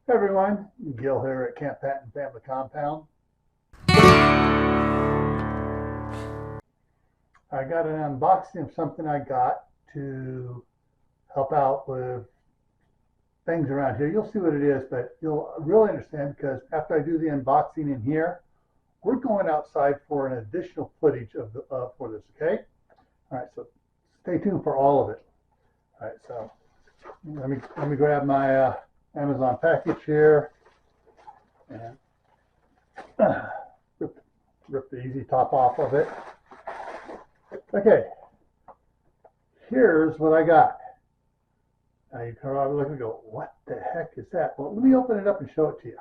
Hey everyone, Gil here at Camppatton Family Compound. I got an unboxing of something I got to help out with things around here. You'll see what it is, but you'll really understand because after I do the unboxing in here, we're going outside for an additional footage of for this, okay? All right, so stay tuned for all of it. All right, so let me grab my Amazon package here and rip the easy top off of it. Okay, here's what I got. Now you can probably look and go, what the heck is that? Well, let me open it up and show it to you.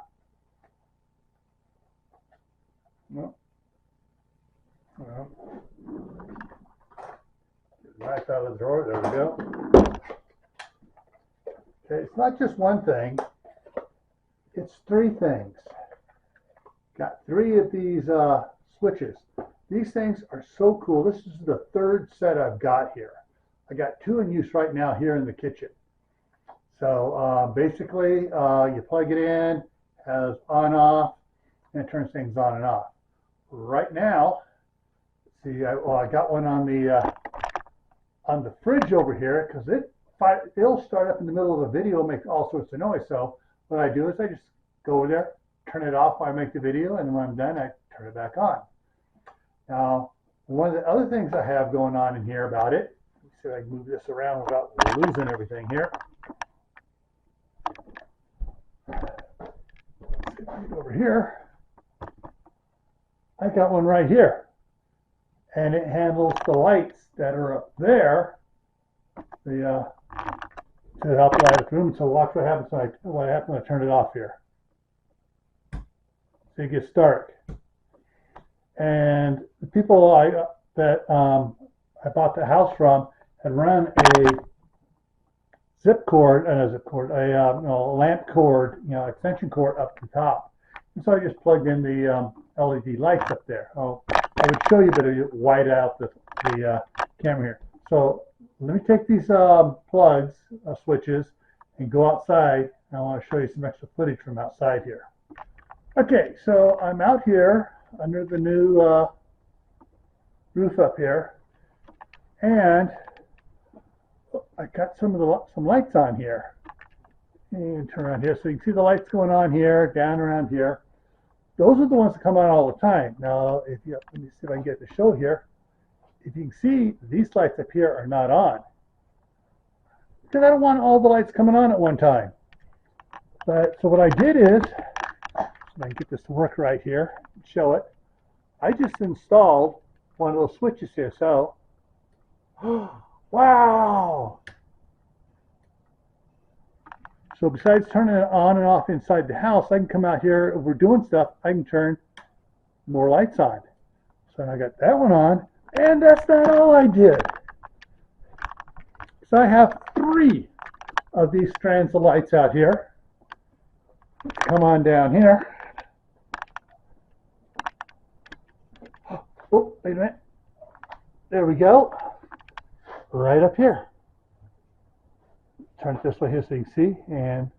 Well, get the knife out of the drawer. There we go. Okay, it's not just one thing. It's three things. Got three of these switches. These things are so cool. This is the third set I've got here. I got two in use right now here in the kitchen. So basically, you plug it in, has on off, and it turns things on and off. Right now, see, I got one on the fridge over here because it'll start up in the middle of a video and make all sorts of noise. So what I do is I just go over there, turn it off while I make the video, and when I'm done, I turn it back on. Now, one of the other things I have going on in here about it, let me see if I can move this around without losing everything here. Over here, I got one right here, and it handles the lights that are up there, to help light the room. So watch what happens when I turn it off here. So it gets dark. And the people I bought the house from had run a lamp cord, extension cord up the top. And so I just plugged in the LED lights up there. Oh, I would show you, but it would white out the camera here. So let me take these plugs, switches, and go outside. I want to show you some extra footage from outside here. Okay, so I'm out here under the new roof up here, and I got some lights on here. And turn around here so you can see the lights going on here, down around here. Those are the ones that come on all the time. Now, let me see if I can get the show here. If you can see, these lights up here are not on because I don't want all the lights coming on at one time. But so what I did is, so I can get this to work right here, show it. I just installed one of those switches here. So, wow! So besides turning it on and off inside the house, I can come out here, if we're doing stuff, I can turn more lights on. So I got that one on, and that's not all I did. So I have three of these strands of lights out here. Come on down here. Oh, wait a minute. There we go. Right up here. Turn it this way here so you can see. And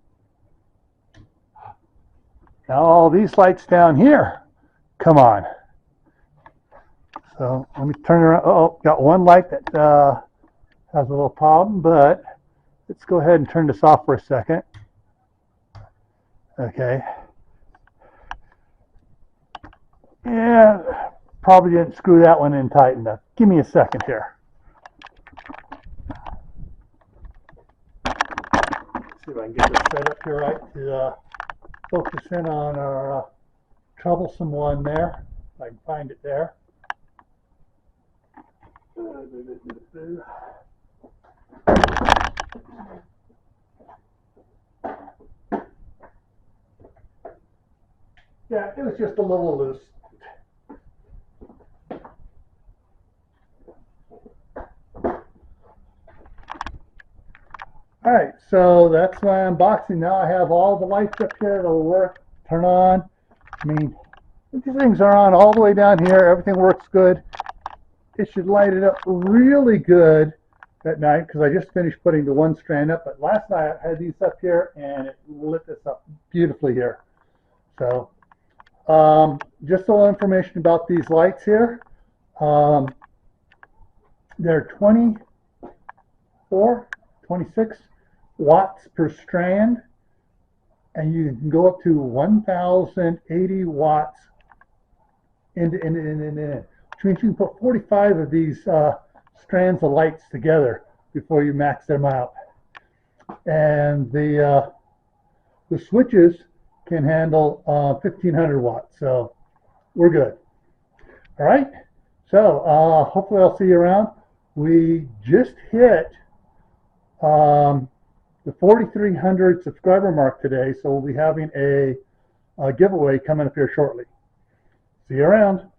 now all these lights down here come on. So let me turn around. Oh, got one light that has a little problem, but let's go ahead and turn this off for a second. Okay. Yeah, probably didn't screw that one in tight enough. Give me a second here. See if I can get this set up here right to focus in on our troublesome one there. If I can find it there. Yeah, it was just a little loose. All right, so that's my unboxing. Now I have all the lights up here that'll work, turn on. I mean, these things are on all the way down here. Everything works good. It should light it up really good at night because I just finished putting the one strand up. But last night I had these up here and it lit this up beautifully here. So just a little information about these lights here. They're 24, 26 watts per strand, and you can go up to 1,080 watts in, which means you can put 45 of these strands of lights together before you max them out. And the switches can handle 1,500 watts, so we're good. All right, so hopefully I'll see you around. We just hit the 4,300 subscriber mark today, so we'll be having a giveaway coming up here shortly. See you around.